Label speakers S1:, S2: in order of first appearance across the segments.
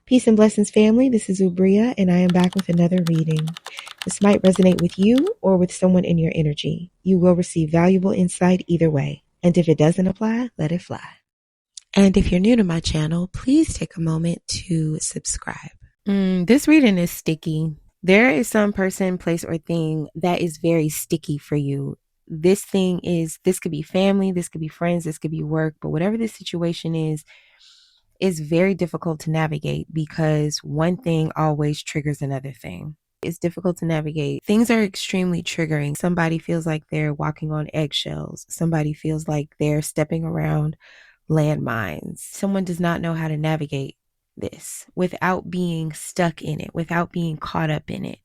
S1: Peace and blessings, family. This is Ubria, and I am back with another reading. This might resonate with you or with someone in your energy. You will receive valuable insight either way. And if it doesn't apply, let it fly. And if you're new to my channel, please take a moment to subscribe. This reading is sticky. There is some person, place, or thing that is very sticky for you. This could be family, this could be friends, this could be work, but whatever the situation is very difficult to navigate because one thing always triggers another thing. It's difficult to navigate. Things are extremely triggering. Somebody feels like they're walking on eggshells. Somebody feels like they're stepping around landmines. Someone does not know how to navigate this without being stuck in it, without being caught up in it.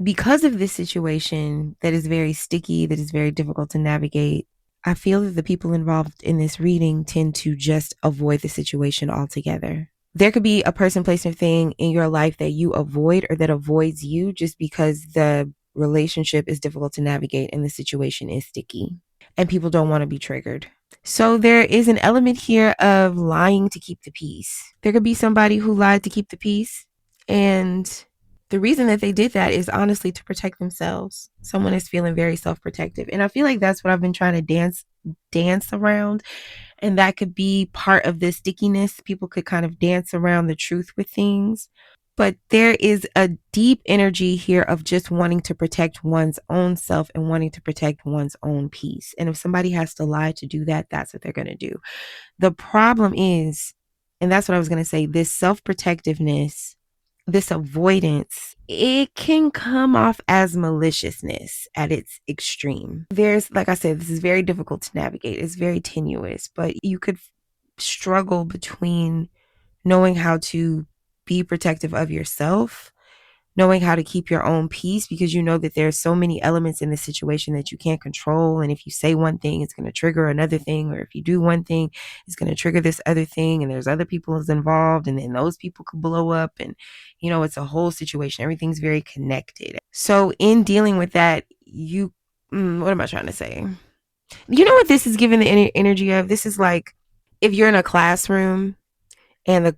S1: Because of this situation that is very sticky, that is very difficult to navigate, I feel that the people involved in this reading tend to just avoid the situation altogether. There could be a person, place, or thing in your life that you avoid or that avoids you just because the relationship is difficult to navigate and the situation is sticky and people don't want to be triggered. So there is an element here of lying to keep the peace. There could be somebody who lied to keep the peace, and the reason that they did that is honestly to protect themselves. Someone is feeling very self-protective. And I feel like that's what I've been trying to dance around. And that could be part of the stickiness. People could kind of dance around the truth with things. But there is a deep energy here of just wanting to protect one's own self and wanting to protect one's own peace. And if somebody has to lie to do that, that's what they're going to do. The problem is, and that's what I was going to say, this self-protectiveness, this avoidance, it can come off as maliciousness at its extreme. Like I said, this is very difficult to navigate. It's very tenuous, but you could struggle between knowing how to be protective of yourself, knowing how to keep your own peace, because you know that there's so many elements in the situation that you can't control. And if you say one thing, it's going to trigger another thing. Or if you do one thing, it's going to trigger this other thing. And there's other people involved. And then those people could blow up. And, it's a whole situation. Everything's very connected. So in dealing with that, what am I trying to say? You know what this is giving the energy of? This is like if you're in a classroom and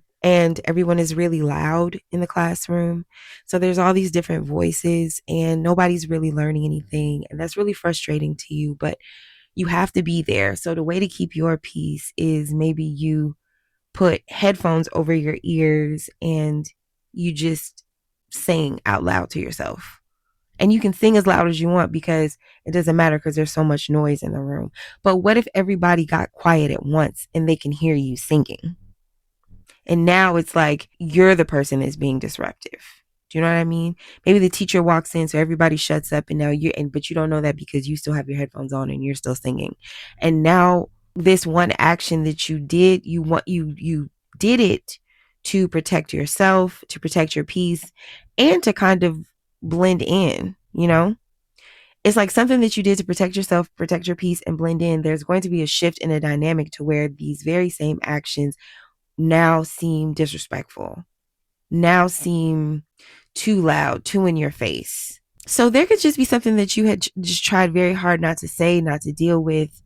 S1: everyone is really loud in the classroom. So there's all these different voices and nobody's really learning anything. And that's really frustrating to you, but you have to be there. So the way to keep your peace is maybe you put headphones over your ears and you just sing out loud to yourself. And you can sing as loud as you want because it doesn't matter because there's so much noise in the room. But what if everybody got quiet at once and they can hear you singing? And now it's like you're the person that's being disruptive. Do you know what I mean? Maybe the teacher walks in, so everybody shuts up, and now but you don't know that because you still have your headphones on and you're still singing. And now this one action that you did, you did it to protect yourself, to protect your peace, and to kind of blend in, It's like something that you did to protect yourself, protect your peace, and blend in. There's going to be a shift in a dynamic to where these very same actions now seem disrespectful, now seem too loud, too in your face. So there could just be something that you had just tried very hard not to say, not to deal with.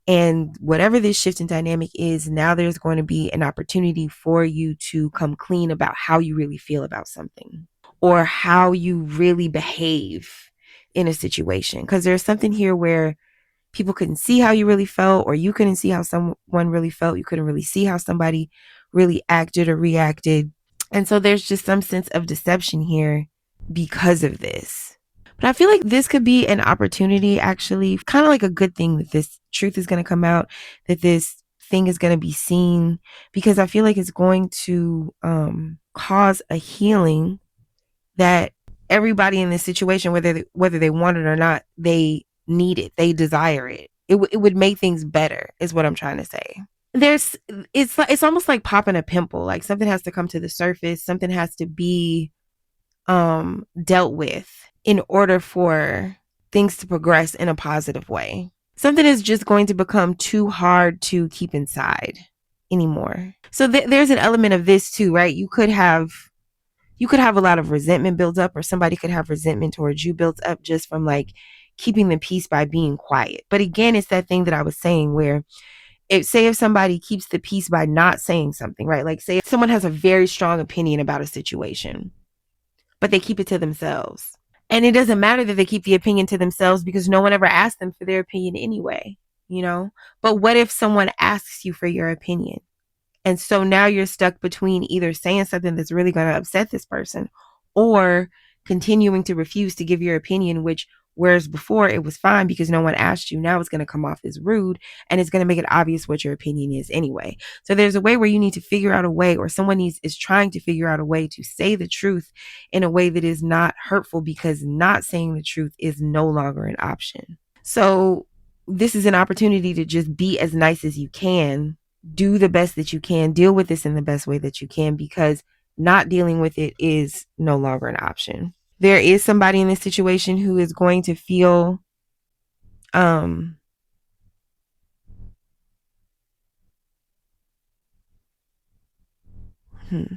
S1: And whatever this shift in dynamic is, now there's going to be an opportunity for you to come clean about how you really feel about something or how you really behave in a situation. Because there's something here where people couldn't see how you really felt, or you couldn't see how someone really felt. You couldn't really see how somebody really acted or reacted. And so there's just some sense of deception here because of this. But I feel like this could be an opportunity, actually, kind of like a good thing that this truth is going to come out, that this thing is going to be seen, because I feel like it's going to cause a healing that everybody in this situation, whether they want it or not, they need it, they desire it. It would make things better, is what I'm trying to say. It's almost like popping a pimple. Like something has to come to the surface, something has to be dealt with in order for things to progress in a positive way. Something is just going to become too hard to keep inside anymore. So there's an element of this too, right? You could have a lot of resentment built up, or somebody could have resentment towards you built up just from like keeping the peace by being quiet. But again, it's that thing that I was saying where If somebody keeps the peace by not saying something, right? Like say someone has a very strong opinion about a situation, but they keep it to themselves. And it doesn't matter that they keep the opinion to themselves because no one ever asked them for their opinion anyway, you know? But what if someone asks you for your opinion? And so now you're stuck between either saying something that's really going to upset this person or continuing to refuse to give your opinion, which whereas before it was fine because no one asked you, now it's going to come off as rude and it's going to make it obvious what your opinion is anyway. So there's a way where you need to figure out a way, or someone is trying to figure out a way to say the truth in a way that is not hurtful, because not saying the truth is no longer an option. So this is an opportunity to just be as nice as you can, do the best that you can, deal with this in the best way that you can, because not dealing with it is no longer an option. There is somebody in this situation who is going to feel um hmm,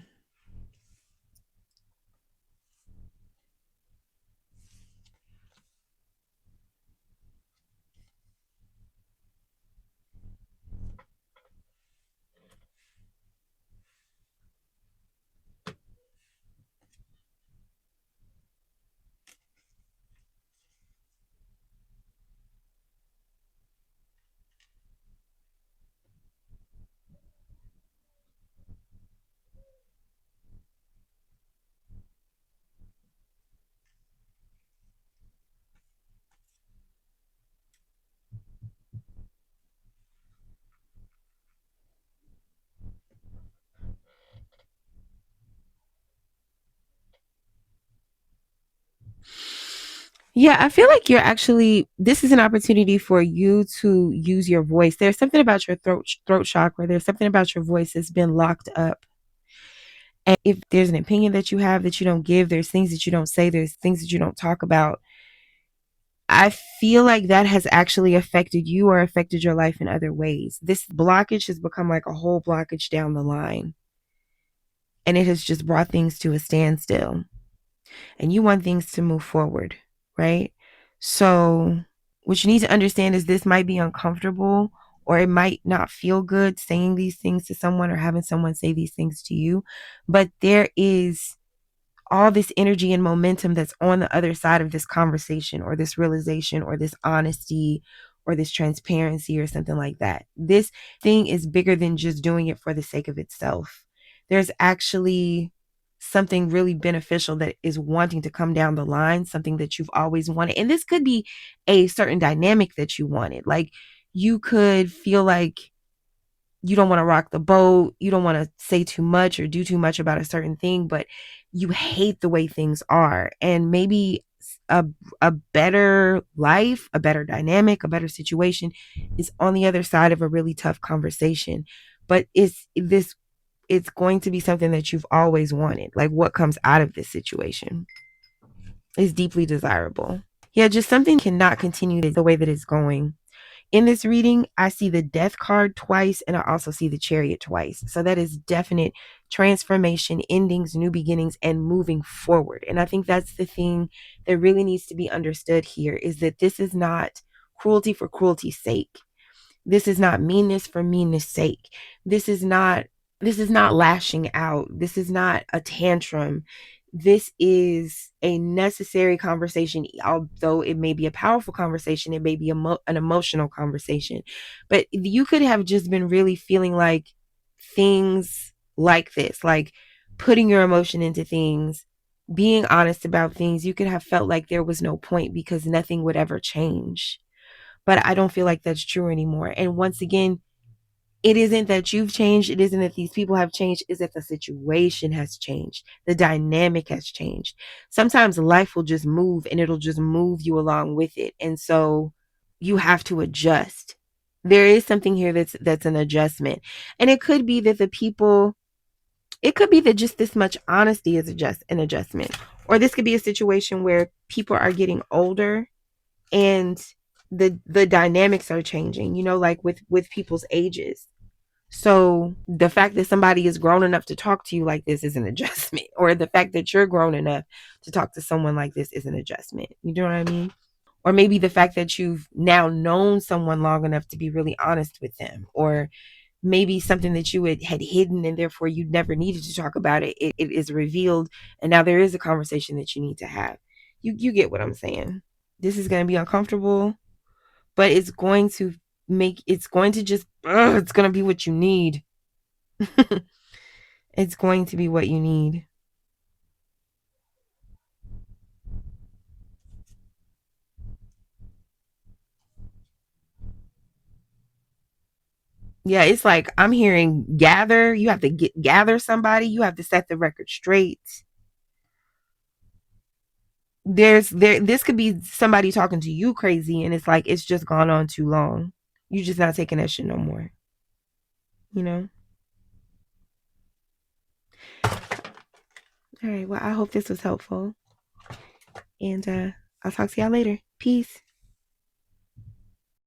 S1: yeah, I feel like this is an opportunity for you to use your voice. There's something about your throat chakra, there's something about your voice that's been locked up. And if there's an opinion that you have that you don't give, there's things that you don't say, there's things that you don't talk about, I feel like that has actually affected you or affected your life in other ways. This blockage has become like a whole blockage down the line, and it has just brought things to a standstill. And you want things to move forward, right? So, what you need to understand is this might be uncomfortable, or it might not feel good saying these things to someone or having someone say these things to you, but there is all this energy and momentum that's on the other side of this conversation or this realization or this honesty or this transparency or something like that. This thing is bigger than just doing it for the sake of itself. There's actually something really beneficial that is wanting to come down the line, something that you've always wanted. And this could be a certain dynamic that you wanted. Like you could feel like you don't want to rock the boat, you don't want to say too much or do too much about a certain thing, but you hate the way things are. And maybe a, a better life, a better dynamic, a better situation is on the other side of a really tough conversation. But it's going to be something that you've always wanted. Like what comes out of this situation is deeply desirable. Yeah, just something cannot continue the way that it's going. In this reading, I see the Death card twice, and I also see the Chariot twice. So that is definite transformation, endings, new beginnings, and moving forward. And I think that's the thing that really needs to be understood here, is that this is not cruelty for cruelty's sake. This is not meanness for meanness sake. This is not lashing out. This is not a tantrum. This is a necessary conversation. Although it may be a powerful conversation, it may be an emotional conversation. But you could have just been really feeling like things like this, like putting your emotion into things, being honest about things. You could have felt like there was no point because nothing would ever change. But I don't feel like that's true anymore. And once again, it isn't that you've changed. It isn't that these people have changed. It's that the situation has changed. The dynamic has changed. Sometimes life will just move and it'll just move you along with it. And so you have to adjust. There is something here that's an adjustment. And it could be that it could be that just this much honesty is an adjustment. Or this could be a situation where people are getting older and the dynamics are changing, like with people's ages. So the fact that somebody is grown enough to talk to you like this is an adjustment, or the fact that you're grown enough to talk to someone like this is an adjustment. You know what I mean? Or maybe the fact that you've now known someone long enough to be really honest with them, or maybe something that you had hidden and therefore you never needed to talk about it. It is revealed, and now there is a conversation that you need to have. You get what I'm saying. This is going to be uncomfortable, but it's going to just, it's going to be what you need. It's going to be what you need. Yeah, it's like I'm hearing gather. You have to gather somebody. You have to set the record straight. This could be somebody talking to you crazy, and it's like it's just gone on too long. You're just not taking that shit no more. You know? All right. Well, I hope this was helpful. And I'll talk to y'all later. Peace.